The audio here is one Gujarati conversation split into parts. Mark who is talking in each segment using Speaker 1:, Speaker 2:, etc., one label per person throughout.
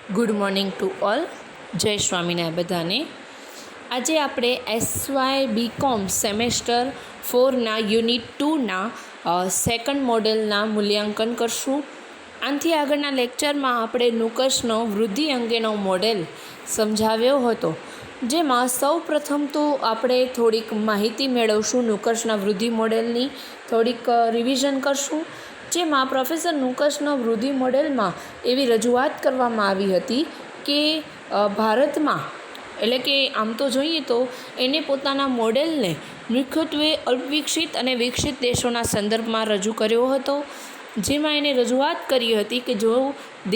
Speaker 1: Good morning to all. જય સ્વામિનારાયણ બધાને. આજે આપણે એસવાય બીકોમ સેમેસ્ટર 4ના યુનિટ 2ના સેકન્ડ મોડેલના મૂલ્યાંકન કરશું. આનાથી આગળના લેક્ચરમાં આપણે નુકસનો વૃદ્ધિ અંગેનો મોડેલ સમજાવ્યો હતો, જેમાં સૌ પ્રથમ તો આપણે થોડીક માહિતી મેળવશું. નુકસના વૃદ્ધિ મોડેલની થોડીક રિવિઝન કરશું, જેમાં પ્રોફેસર નુકસના વૃદ્ધિ મોડેલમાં એવી રજૂઆત કરવામાં આવી હતી કે ભારતમાં, એટલે કે આમ તો જોઈએ તો એને પોતાના મોડેલને મુખ્યત્વે અલ્પવિકસિત અને વિકસિત દેશોના સંદર્ભમાં રજૂ કર્યો હતો, જેમાં એને રજૂઆત કરી હતી કે જો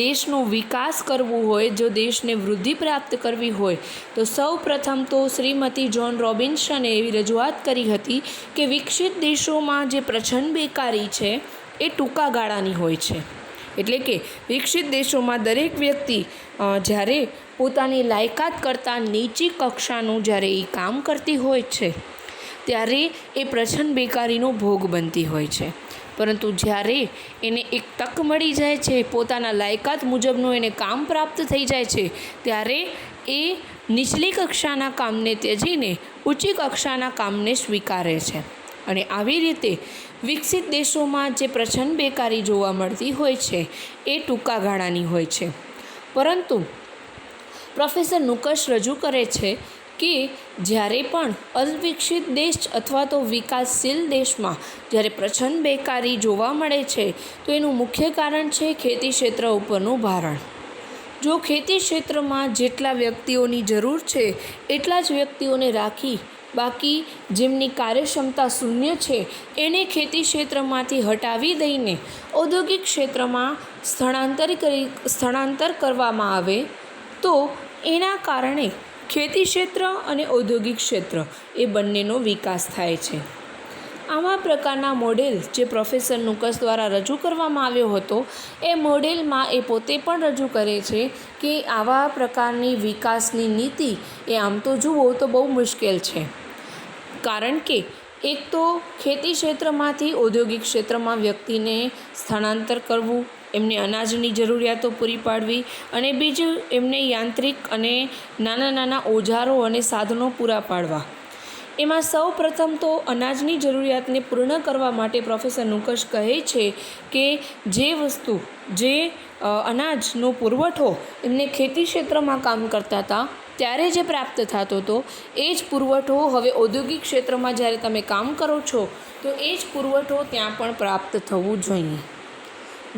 Speaker 1: દેશનો વિકાસ કરવો હોય, જો દેશને વૃદ્ધિ પ્રાપ્ત કરવી હોય તો સૌ પ્રથમ તો શ્રીમતી જોન રોબિન્સને એવી રજૂઆત કરી હતી કે વિકસિત દેશોમાં જે પ્રચંડ બેકારી છે એ ટૂંકા ગાળાની હોય છે. એટલે કે વિકસિત દેશોમાં દરેક વ્યક્તિ જ્યારે પોતાની લાયકાત કરતાં નીચી કક્ષાનું જ્યારે એ કામ કરતી હોય છે ત્યારે એ પ્રચંડ બેકારીનો ભોગ બનતી હોય છે. પરંતુ જ્યારે એને એક તક મળી જાય છે, પોતાના લાયકાત મુજબનું એને કામ પ્રાપ્ત થઈ જાય છે, ત્યારે એ નીચલી કક્ષાના કામને ત્યજીને ઊંચી કક્ષાના કામને સ્વીકારે છે. અને આવી રીતે વિકસિત દેશોમાં જે પ્રચંડ બેકારી જોવા મળતી હોય છે એ ટૂંકા ગાળાની હોય છે. પરંતુ પ્રોફેસર નુકસ રજૂ કરે છે કે જ્યારે પણ અવિકસિત દેશ અથવા તો વિકાસશીલ દેશમાં જ્યારે પ્રચંડ બેકારી જોવા મળે છે તો એનું મુખ્ય કારણ છે ખેતી ક્ષેત્ર ઉપરનું ભારણ. જો ખેતી ક્ષેત્રમાં જેટલા વ્યક્તિઓની જરૂર છે એટલા જ વ્યક્તિઓને રાખી બાકી જેમની કાર્યક્ષમતા શૂન્ય છે એને ખેતી ક્ષેત્રમાંથી હટાવી દઈને ઔદ્યોગિક ક્ષેત્રમાં સ્થળાંતર કરવામાં આવે તો એના કારણે ખેતી ક્ષેત્ર અને ઔદ્યોગિક ક્ષેત્ર એ બંનેનો વિકાસ થાય છે. આવા પ્રકારના મોડેલ જે પ્રોફેસર નુકસ દ્વારા રજૂ કરવામાં આવ્યો હતો એ મોડેલમાં એ પોતે પણ રજૂ કરે છે કે આવા પ્રકારની વિકાસની નીતિ એ આમ તો જુઓ તો બહુ મુશ્કેલ છે, કારણ કે એક તો ખેતી ક્ષેત્રમાંથી ઔદ્યોગિક ક્ષેત્રમાં વ્યક્તિને સ્થળાંતર કરવું, એમને અનાજની જરૂરિયાતો પૂરી પાડવી, અને બીજું એમને યાંત્રિક અને નાના નાના ઓજારો અને સાધનો પૂરા પાડવા. એમાં સૌ પ્રથમ તો અનાજની જરૂરિયાતને પૂર્ણ કરવા માટે પ્રોફેસર નુકસ કહે છે કે જે અનાજનો પુરવઠો એમને ખેતી ક્ષેત્રમાં કામ કરતા હતા ત્યારે જે પ્રાપ્ત થતો હતો એ જ પુરવઠો હવે ઔદ્યોગિક ક્ષેત્રમાં જ્યારે તમે કામ કરો છો તો એ જ પુરવઠો ત્યાં પણ પ્રાપ્ત થવું જોઈએ.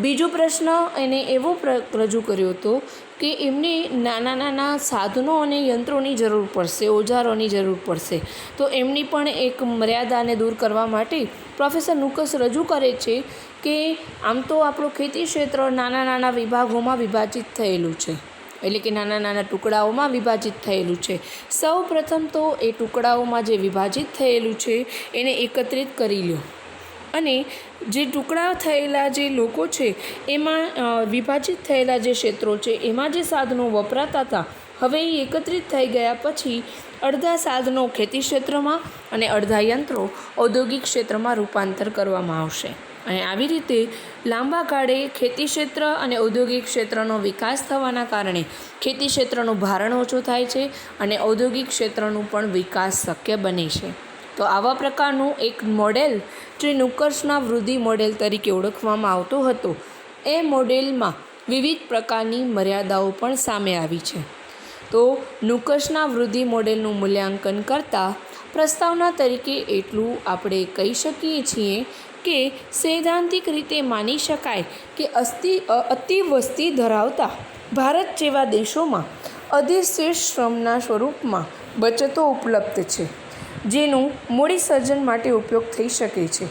Speaker 1: બીજો પ્રશ્ન એને એવો રજૂ કર્યો હતો કે એમને નાના નાના સાધનો અને યંત્રોની જરૂર પડશે, ઓજારોની જરૂર પડશે, તો એમની પણ એક મર્યાદાને દૂર કરવા માટે પ્રોફેસર નુકસ રજૂ કરે છે કે આમ તો આપણું ખેતી ક્ષેત્ર નાના નાના વિભાગોમાં વિભાજિત થયેલું છે, એટલે કે નાના નાના ટુકડાઓમાં વિભાજિત થયેલું છે. સૌ પ્રથમ તો એ ટુકડાઓમાં જે વિભાજિત થયેલું છે એને એકત્રિત કરી લો, અને જે ટુકડા થયેલા જે લોકો છે એમાં વિભાજિત થયેલા જે ક્ષેત્રો છે એમાં જે સાધનો વપરાતા હતા હવે એ એકત્રિત થઈ ગયા પછી અડધા સાધનો ખેતી ક્ષેત્રમાં અને અડધા યંત્રો ઔદ્યોગિક ક્ષેત્રમાં રૂપાંતર કરવામાં આવશે. અને આવી રીતે લાંબા ગાળે ખેતી ક્ષેત્ર અને ઔદ્યોગિક ક્ષેત્રનો વિકાસ થવાના કારણે ખેતી ક્ષેત્રનું ભારણ ઓછું થાય છે અને ઔદ્યોગિક ક્ષેત્રનું પણ વિકાસ શક્ય બને છે. તો આવા પ્રકારનું એક મોડેલ જે નુકસના વૃદ્ધિ મોડેલ તરીકે ઓળખવામાં આવતો હતો એ મોડેલમાં વિવિધ પ્રકારની મર્યાદાઓ પણ સામે આવી છે. તો નુકસના વૃદ્ધિ મોડેલનું મૂલ્યાંકન કરતાં પ્રસ્તાવના તરીકે એટલું આપણે કહી શકીએ છીએ કે સૈદ્ધાંતિક રીતે માની શકાય કે અતિ વસ્તી ધરાવતા ભારત જેવા દેશોમાં અધિશેષ શ્રમના સ્વરૂપમાં બચતો ઉપલબ્ધ છે જેનું મૂડી સર્જન માટે ઉપયોગ થઈ શકે છે.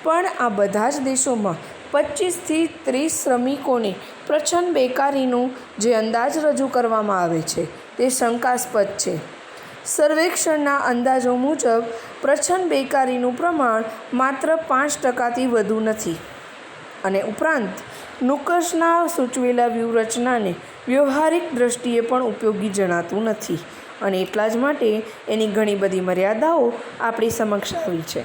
Speaker 1: પણ આ બધા જ દેશોમાં 25થી 30 શ્રમિકોને પ્રચંડ બેકારીનું જે અંદાજ રજૂ કરવામાં આવે છે તે શંકાસ્પદ છે. સર્વેક્ષણના અંદાજો મુજબ પ્રચંડ બેકારીનું પ્રમાણ માત્ર 5%થી વધુ નથી, અને ઉપરાંત નુકસના સૂચવેલા વ્યૂહરચનાને વ્યવહારિક દૃષ્ટિએ પણ ઉપયોગી જણાતું નથી, અને એટલા જ માટે એની ઘણી બધી મર્યાદાઓ આપણી સમક્ષ આવી છે.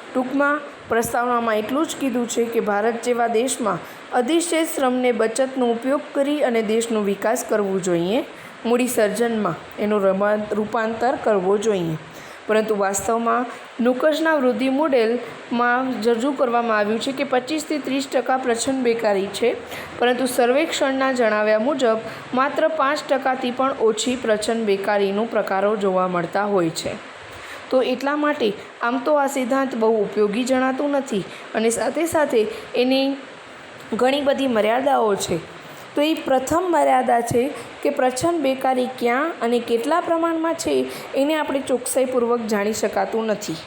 Speaker 1: ટૂંકમાં પ્રસ્તાવનામાં એટલું જ કીધું છે કે ભારત જેવા દેશમાં અધિશેષ શ્રમને બચતનો ઉપયોગ કરી અને દેશનો વિકાસ કરવો જોઈએ, મૂડી સર્જનમાં એનું રૂપાંતર કરવો જોઈએ. પરંતુ વાસ્તવમાં નુકસના વૃદ્ધિ મોડેલમાં રજૂ કરવામાં આવ્યું છે કે 25 થી 30% પ્રચ્છન્ન બેકારી છે, પરંતુ સર્વેક્ષણના જણાવ્યા મુજબ માત્ર 5%થી પણ ઓછી પ્રચ્છન્ન બેકારીનું પ્રકારો જોવા મળતા હોય છે. તો એટલા માટે આમ તો આ સિદ્ધાંત બહુ ઉપયોગી જણાતું નથી અને સાથે સાથે એની ઘણી બધી મર્યાદાઓ છે. તો એ પ્રથમ મર્યાદા છે કે પ્રચ્છન્ન બેકારી ક્યાં અને કેટલા પ્રમાણમાં છે એને આપણે ચોકસાઈપૂર્વક જાણી શકાતું નથી.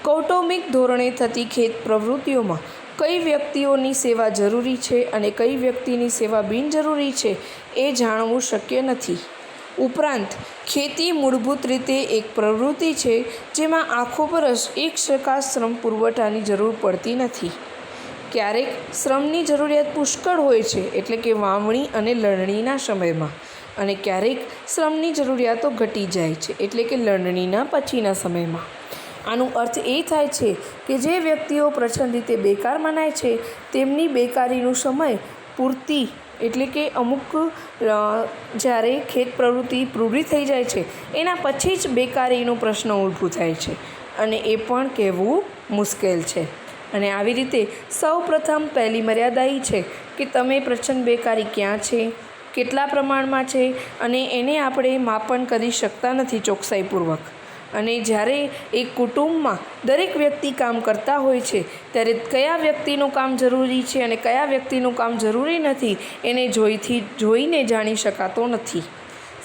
Speaker 1: કૌટુંબિક ધોરણે થતી ખેત પ્રવૃત્તિઓમાં કઈ વ્યક્તિઓની સેવા જરૂરી છે અને કઈ વ્યક્તિની સેવા બિનજરૂરી છે એ જાણવું શક્ય નથી. ઉપરાંત ખેતી મૂળભૂત રીતે એક પ્રવૃત્તિ છે જેમાં આખો વર્ષ 1% શ્રમ પુરવઠાની જરૂર પડતી નથી. ક્યારેક શ્રમની જરૂરિયાત પુષ્કળ હોય છે, એટલે કે વાવણી અને લણણીના સમયમાં, અને ક્યારેક શ્રમની જરૂરિયાતો ઘટી જાય છે, એટલે કે લણણીના પછીના સમયમાં. આનો અર્થ એ થાય છે કે જે વ્યક્તિઓ પ્રચ્છન્ન રીતે બેકાર મનાય છે તેમની બેકારીનું સમય પૂર્તિ, એટલે કે અમુક જ્યારે ખેત પ્રવૃત્તિ પૂરી થઈ જાય છે એના પછી જ બેકારીનો પ્રશ્ન ઊભો થાય છે, અને એ પણ કહેવું મુશ્કેલ છે. અને આવી રીતે સૌપ્રથમ પહેલી મર્યાદા એ છે કે તમે પ્રચ્છન્ન બેકારી ક્યાં છે, કેટલા પ્રમાણમાં છે, અને એને આપણે માપન કરી શકતા નથી ચોકસાઈપૂર્વક. અને જ્યારે એક કુટુંબમાં દરેક વ્યક્તિ કામ કરતા હોય છે ત્યારે કયા વ્યક્તિનું કામ જરૂરી છે અને કયા વ્યક્તિનું કામ જરૂરી નથી એને જોઈને જાણી શકાતો નથી.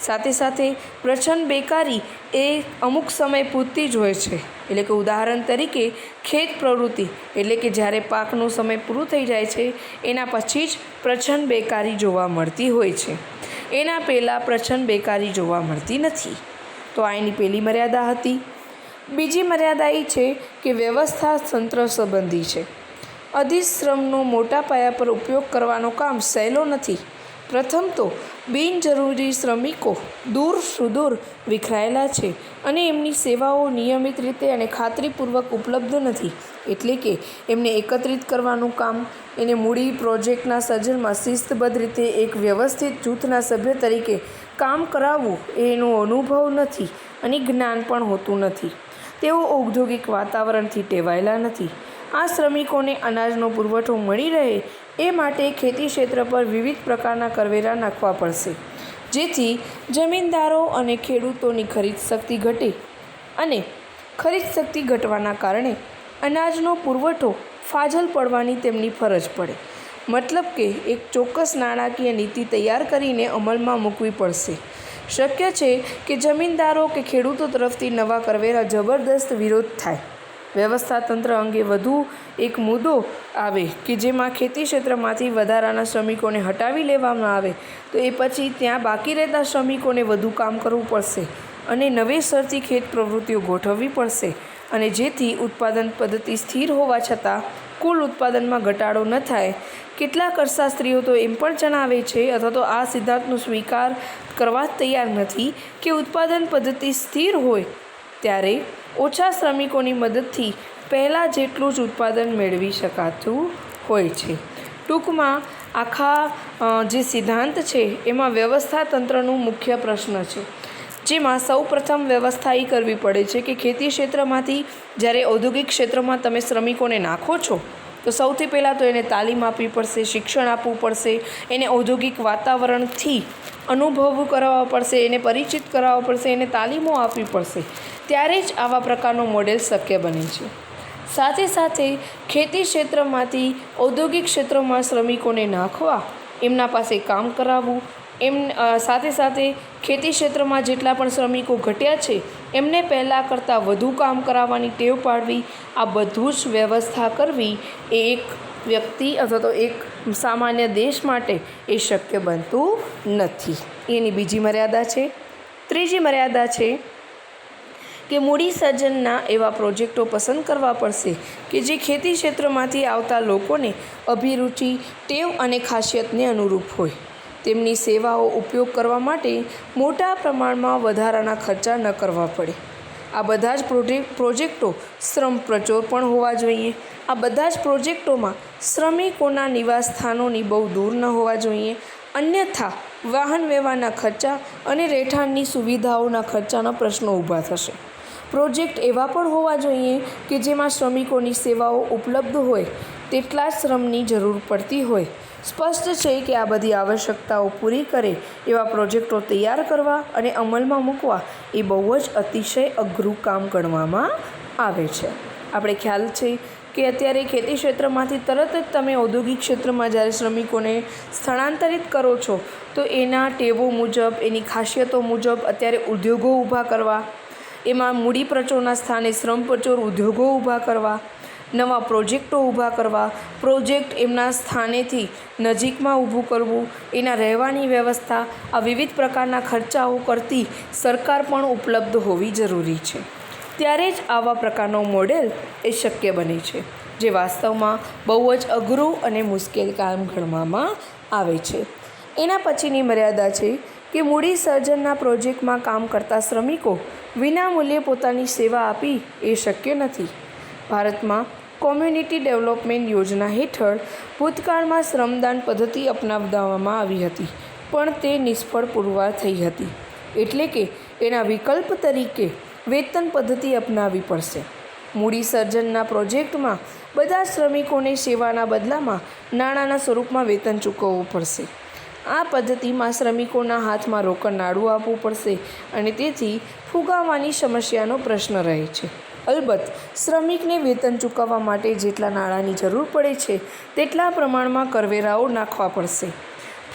Speaker 1: સાથે સાથે પ્રચ્છન્ન બેકારી એ અમુક સમય પૂરતી જ હોય છે, એટલે કે ઉદાહરણ તરીકે ખેત પ્રવૃત્તિ, એટલે કે જ્યારે પાકનો સમય પૂરો થઈ જાય છે એના પછી જ પ્રચ્છન્ન બેકારી જોવા મળતી હોય છે. એના પહેલાં પ્રચ્છન્ન બેકારી જોવા મળતી નથી. તો આ એની પહેલી મર્યાદા હતી. બીજી મર્યાદા એ છે કે વ્યવસ્થા તંત્ર સંબંધી છે. અધિશ્રમનો મોટા પાયા પર ઉપયોગ કરવાનો કામ સહેલો નથી. પ્રથમ તો બિનજરૂરી શ્રમિકો દૂર સુદૂર વિખરાયેલા છે અને એમની સેવાઓ નિયમિત રીતે અને ખાતરીપૂર્વક ઉપલબ્ધ નથી, એટલે કે એમને એકત્રિત કરવાનું કામ, એને મૂડી પ્રોજેક્ટના સર્જનમાં શિસ્તબદ્ધ રીતે એક વ્યવસ્થિત જૂથના સભ્ય તરીકે કામ કરાવવું એનો અનુભવ નથી અને જ્ઞાન પણ હોતું નથી. તેઓ ઔદ્યોગિક વાતાવરણથી ટેવાયેલા નથી. આ શ્રમિકોને અનાજનો પુરવઠો મળી રહે એ માટે ખેતી ક્ષેત્ર પર વિવિધ પ્રકારના કરવેરા નાખવા પડશે, જેથી જમીનદારો અને ખેડૂતોની ખરીદ શક્તિ ઘટે અને ખરીદ શક્તિ ઘટવાના કારણે અનાજનો પુરવઠો ફાજલ પડવાની તેમની ફરજ પડે. મતલબ કે એક ચોક્કસ નાણાકીય નીતિ તૈયાર કરીને અમલમાં મૂકવી પડશે. શક્ય છે કે જમીનદારો કે ખેડૂતો તરફથી નવા કરવેરા જબરદસ્ત વિરોધ થાય. વ્યવસ્થા તંત્ર અંગે વધુ એક મુદ્દો આવે કે જેમાં ખેતી ક્ષેત્રમાંથી વધારાના શ્રમિકોને હટાવી લેવામાં આવે તો એ પછી ત્યાં બાકી રહેતા શ્રમિકોને વધુ કામ કરવું પડશે અને નવેસરથી ખેત પ્રવૃત્તિઓ ગોઠવવી પડશે, અને જેથી ઉત્પાદન પદ્ધતિ સ્થિર હોવા છતાં કુલ ઉત્પાદનમાં ઘટાડો ન થાય. કેટલાક અર્થશાસ્ત્રીઓ તો એમ પણ જણાવે છે અથવા તો આ સિદ્ધાંતનો સ્વીકાર કરવા તૈયાર નથી કે ઉત્પાદન પદ્ધતિ સ્થિર હોય ત્યારે ઓછા શ્રમિકોની મદદથી પહેલાં જેટલું જ ઉત્પાદન મેળવી શકાતું હોય છે. ટૂંકમાં આખા જે સિદ્ધાંત છે એમાં વ્યવસ્થા તંત્રનું મુખ્ય પ્રશ્ન છે, જેમાં સૌપ્રથમ વ્યવસ્થા એ કરવી પડે છે કે ખેતી ક્ષેત્રમાંથી જ્યારે ઔદ્યોગિક ક્ષેત્રમાં તમે શ્રમિકોને નાખો છો તો સૌથી પહેલાં તો એને તાલીમ આપવી પડશે, શિક્ષણ આપવું પડશે, એને ઔદ્યોગિક વાતાવરણથી અનુભવ કરાવવા પડશે, એને પરિચિત કરાવવા પડશે, એને તાલીમો આપવી પડશે. ત્યારે જ આવા પ્રકારનો મોડેલ શક્ય બને છે. સાથે સાથે ખેતી ક્ષેત્રમાંથી ઔદ્યોગિક ક્ષેત્રોમાં શ્રમિકોને નાખવા, એમના પાસે કામ કરાવવું, સાથે સાથે ખેતી ક્ષેત્રમાં જેટલા પણ શ્રમિકો ઘટ્યા છે એમને પહેલાં કરતાં વધુ કામ કરાવવાની ટેવ પાડવી, આ બધું જ વ્યવસ્થા કરવી એ એક વ્યક્તિ અથવા તો એક સામાન્ય દેશ માટે એ શક્ય બનતું નથી. એની બીજી મર્યાદા છે. ત્રીજી મર્યાદા છે કે મૂડી સર્જનના એવા પ્રોજેક્ટો પસંદ કરવા પડશે કે જે ખેતી ક્ષેત્રમાંથી આવતા લોકોને અભિરુચિ, ટેવ અને ખાસિયતને અનુરૂપ હોય. તેમની સેવાઓ ઉપયોગ કરવા માટે મોટા પ્રમાણમાં વધારાના ખર્ચા ન કરવા પડે. આ બધા જ પ્રોજેક્ટો શ્રમ પ્રચોર પણ હોવા જોઈએ. આ બધા જ પ્રોજેક્ટોમાં શ્રમિકોના નિવાસ સ્થાનોની બહુ દૂર ન હોવા જોઈએ, અન્યથા વાહન વ્યવહારના ખર્ચા અને રહેઠાણની સુવિધાઓના ખર્ચાના પ્રશ્નો ઊભા થશે. પ્રોજેક્ટ એવા પણ હોવા જોઈએ કે જેમાં શ્રમિકોની સેવાઓ ઉપલબ્ધ હોય તેટલા જ શ્રમની જરૂર પડતી હોય. સ્પષ્ટ છે કે આ બધી આવશ્યકતાઓ પૂરી કરે એવા પ્રોજેક્ટો તૈયાર કરવા અને અમલમાં મૂકવા એ બહુ જ અતિશય અઘરું કામ ગણવામાં આવે છે. આપણે ખ્યાલ છે કે અત્યારે ખેતી ક્ષેત્રમાંથી તરત જ તમે ઔદ્યોગિક ક્ષેત્રમાં જ્યારે શ્રમિકોને સ્થળાંતરિત કરો છો તો એના ટેવો મુજબ, એની ખાસિયતો મુજબ અત્યારે ઉદ્યોગો ઊભા કરવા, એમાં મૂડી પ્રચોરના સ્થાને શ્રમ પ્રચોર ઉદ્યોગો ઊભા કરવા, નવા પ્રોજેક્ટો ઊભા કરવા, પ્રોજેક્ટ એમના સ્થાનેથી નજીકમાં ઊભું કરવું, એના રહેવાની વ્યવસ્થા, આ વિવિધ પ્રકારના ખર્ચાઓ કરતી સરકાર પણ ઉપલબ્ધ હોવી જરૂરી છે. ત્યારે જ આવા પ્રકારનો મોડેલ એ શક્ય બને છે, જે વાસ્તવમાં બહુ જ અઘરું અને મુશ્કેલ કામ ગણવામાં આવે છે. એના પછીની મર્યાદા છે કે મૂડી સર્જનના પ્રોજેક્ટમાં કામ કરતા શ્રમિકો વિનામૂલ્યે પોતાની સેવા આપી એ શક્ય નથી. ભારતમાં કોમ્યુનિટી ડેવલપમેન્ટ યોજના હેઠળ ભૂતકાળમાં શ્રમદાન પદ્ધતિ અપનાવવામાં આવી હતી, પણ તે નિષ્ફળ પુરવાર થઈ હતી. એટલે કે એના વિકલ્પ તરીકે વેતન પદ્ધતિ અપનાવવી પડશે. મૂડી સર્જનના પ્રોજેક્ટમાં બધા શ્રમિકોને સેવાના બદલામાં નાણાંના સ્વરૂપમાં વેતન ચૂકવવું પડશે. આ પદ્ધતિમાં શ્રમિકોના હાથમાં રોકડ નાણું આપવું પડશે અને તેથી ફુગાવાની સમસ્યાનો પ્રશ્ન રહે છે. અલબત્ત શ્રમિકને વેતન ચૂકવવા માટે જેટલા નાણાંની જરૂર પડે છે તેટલા પ્રમાણમાં કરવેરાઓ નાખવા પડશે.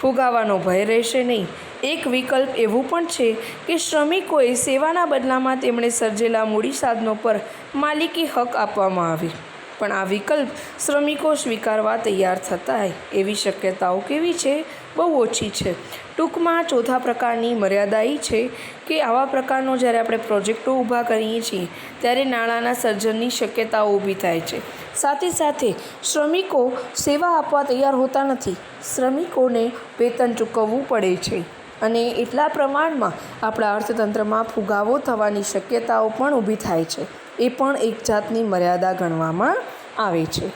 Speaker 1: ફુગાવાનો ભય રહેશે નહીં. એક વિકલ્પ એવું પણ છે કે શ્રમિકોએ સેવાના બદલામાં તેમણે સર્જેલા મૂડી સાધનો પર માલિકી હક આપવામાં આવે, પણ આ વિકલ્પ શ્રમિકો સ્વીકારવા તૈયાર થતા એવી શક્યતાઓ કેવી છે? બહુ ઓછી છે. ટૂંકમાં ચોથા પ્રકારની મર્યાદા એ છે કે આવા પ્રકારનો જ્યારે આપણે પ્રોજેક્ટો ઊભા કરીએ છીએ ત્યારે નાણાંના સર્જનની શક્યતાઓ ઊભી થાય છે. સાથે સાથે શ્રમિકો સેવા આપવા તૈયાર હોતા નથી. શ્રમિકોને વેતન ચૂકવવું પડે છે અને એટલા પ્રમાણમાં આપણા અર્થતંત્રમાં ફુગાવો થવાની શક્યતાઓ પણ ઊભી થાય છે. એ પણ એક જાતની મર્યાદા ગણવામાં આવે છે.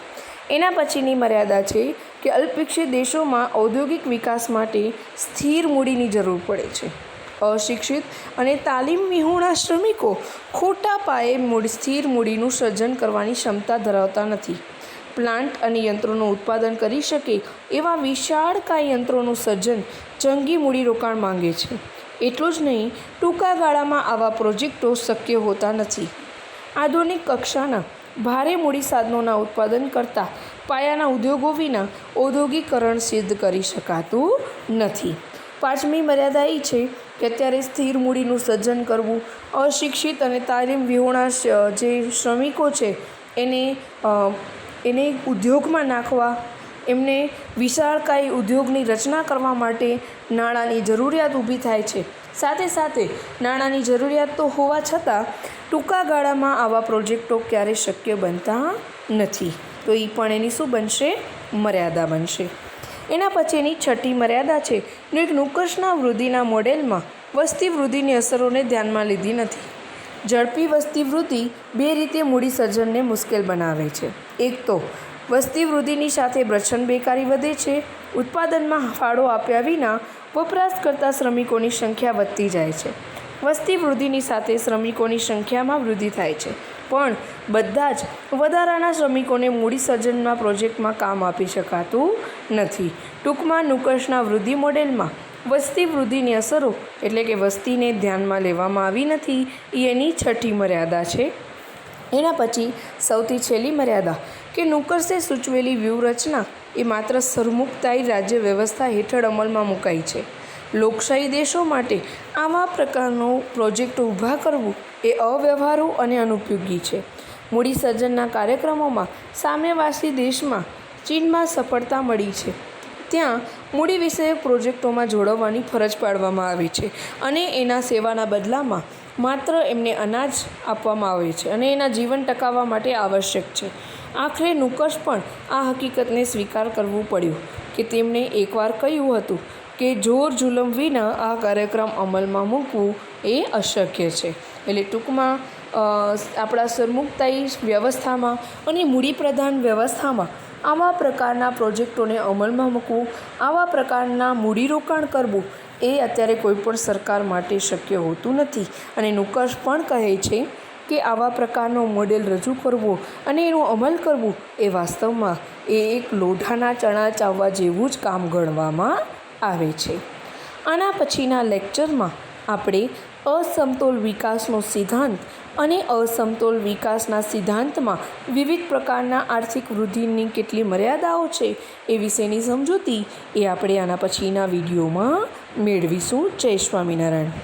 Speaker 1: એના પછીની મર્યાદા છે કે અલ્પવિકસિત દેશોમાં ઔદ્યોગિક વિકાસ માટે સ્થિર મૂડીની જરૂર પડે છે. અશિક્ષિત અને તાલીમ વિહોણા શ્રમિકો ખોટા પાયે સ્થિર મૂડીનું સર્જન કરવાની ક્ષમતા ધરાવતા નથી. પ્લાન્ટ અને યંત્રોનું ઉત્પાદન કરી શકે એવા વિશાળકાય યંત્રોનું સર્જન જંગી મૂડીરોકાણ માંગે છે. એટલું જ નહીં, ટૂંકા ગાળામાં આવા પ્રોજેક્ટો શક્ય હોતા નથી. આધુનિક કક્ષાના ભારે મૂડી સાધનોના ઉત્પાદન કરતા પાયાના ઉદ્યોગો વિના ઔદ્યોગિકરણ સિદ્ધ કરી શકાતું નથી. પાંચમી મર્યાદા એ છે કે અત્યારે સ્થિર મૂડીનું સર્જન કરવું, અશિક્ષિત અને તાલીમ વિહોણા જે શ્રમિકો છે એને ઉદ્યોગમાં નાખવા, એમને વિશાળકાય ઉદ્યોગની રચના કરવા માટે નાણાંની જરૂરિયાત ઊભી થાય છે. સાથે સાથે નાણાંની જરૂરિયાત તો હોવા છતાં ટૂંકા ગાળામાં આવા પ્રોજેક્ટો ક્યારેય શક્ય બનતા નથી. તો એ પણ એની શું બનશે? મર્યાદા બનશે. એના પછીની છઠ્ઠી મર્યાદા છે નુકર્ષના વૃદ્ધિના મોડેલમાં વસ્તી વૃદ્ધિની અસરોને ધ્યાનમાં લીધી નથી. ઝડપી વસ્તી વૃદ્ધિ બે રીતે મૂડી સર્જનને મુશ્કેલ બનાવે છે. એક તો વસ્તી વૃદ્ધિની સાથે પ્રચંડ બેકારી વધે છે. ઉત્પાદનમાં ફાળો આપ્યા વિના વપરાશ કરતા શ્રમિકોની સંખ્યા વધતી જાય છે. વસ્તી વૃદ્ધિની સાથે શ્રમિકોની સંખ્યામાં વૃદ્ધિ થાય છે, પણ બધા જ વધારાના શ્રમિકોને મૂડી સર્જનના પ્રોજેક્ટમાં કામ આપી શકાતું નથી. ટૂંકમાં નુકર્ષના વૃદ્ધિ મોડેલમાં વસ્તી વૃદ્ધિની અસરો એટલે કે વસ્તીને ધ્યાનમાં લેવામાં આવી નથી. એ એની છઠ્ઠી મર્યાદા છે. એના પછી સૌથી છેલ્લી મર્યાદા કે નુકર્ષે સૂચવેલી વ્યૂહરચના એ માત્ર સરમુખતાઈ રાજ્ય વ્યવસ્થા હેઠળ અમલમાં મુકાઈ છે. લોકશાહી દેશો માટે આવા પ્રકારનો પ્રોજેક્ટ ઊભા કરવું એ અવ્યવહારુ અને અનુપયોગી છે. મૂડી સર્જનના કાર્યક્રમોમાં સામ્યવાદી દેશમાં ચીનમાં સફળતા મળી છે. ત્યાં મૂડી વિષયક પ્રોજેક્ટોમાં જોડવાની ફરજ પાડવામાં આવી છે અને એના સેવાના બદલામાં માત્ર એમને અનાજ આપવામાં આવે છે અને એના જીવન ટકાવવા માટે આવશ્યક છે. આખરે નુકર્ષ પણ આ હકીકતને સ્વીકાર કરવું પડ્યું કે તેમણે એકવાર કહ્યું હતું કે જોર જુલમ વિના આ કાર્યક્રમ અમલમાં મૂકવું એ અશક્ય છે. એટલે ટૂંકમાં આપણા સરમુખતાઈ વ્યવસ્થામાં અને મૂડીપ્રધાન વ્યવસ્થામાં આવા પ્રકારના પ્રોજેક્ટોને અમલમાં મૂકવું, આવા પ્રકારના મૂડીરોકાણ કરવું એ અત્યારે કોઈપણ સરકાર માટે શક્ય હોતું નથી. અને નિષ્કર્ષ પણ કહે છે કે આવા પ્રકારનો મોડેલ રજૂ કરવો અને એનો અમલ કરવું એ વાસ્તવમાં એક લોઢાના ચણા ચાવવા જેવું જ કામ ગણવામાં આવે છે. આના પછીના લેક્ચરમાં આપણે અસમતોલ વિકાસનો સિદ્ધાંત અને અસમતોલ વિકાસના સિદ્ધાંતમાં વિવિધ પ્રકારના આર્થિક વૃદ્ધિની કેટલી મર્યાદાઓ છે એ વિશેની સમજૂતી એ આપણે આના પછીના વિડીયોમાં મેળવીશું. જય સ્વામિનારાયણ.